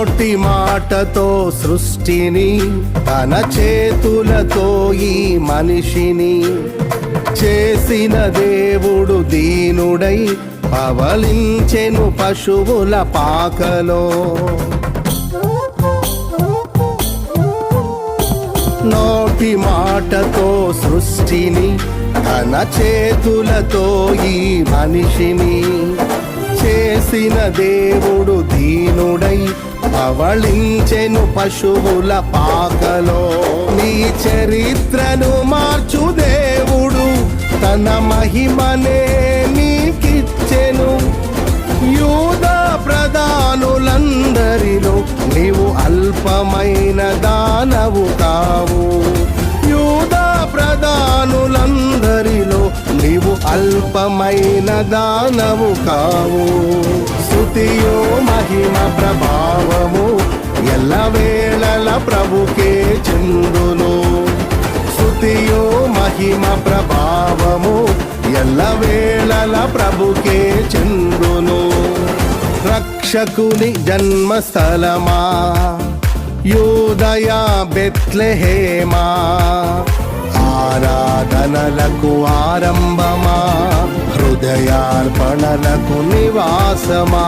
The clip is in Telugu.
నోటి మాటతో సృష్టిని, తన చేతులతో ఈ మనిషిని చేసిన దేవుడు దీనుడై పవలించెను పశువుల పాకలో. నోటి మాటతో సృష్టిని, తన చేతులతో ఈ మనిషిని చేసిన దేవుడు దీనుడై పవళించెను పశువుల పాకలో. నీ చరిత్రను మార్చు దేవుడు తన మహిమనే నీకిచ్చెను. యూదా ప్రధానులందరిలో నీవు అల్పమైన దానవు కావు. యూదా ప్రధానులందరిలో నీవు అల్పమైన దానవు కావు. స్తుతియో మహిమ ప్రభావము ఎల్లవేళల ప్రభుకే చెందును. స్తుతియో మహిమ ప్రభావము ఎల్లవేళల ప్రభుకే చెందును. రక్షకుని జన్మస్థలమా యూదయ బెత్లెహేమా, ఆరాధనలకు ఆరంభమా, హృదయార్పణలకు నివాసమా.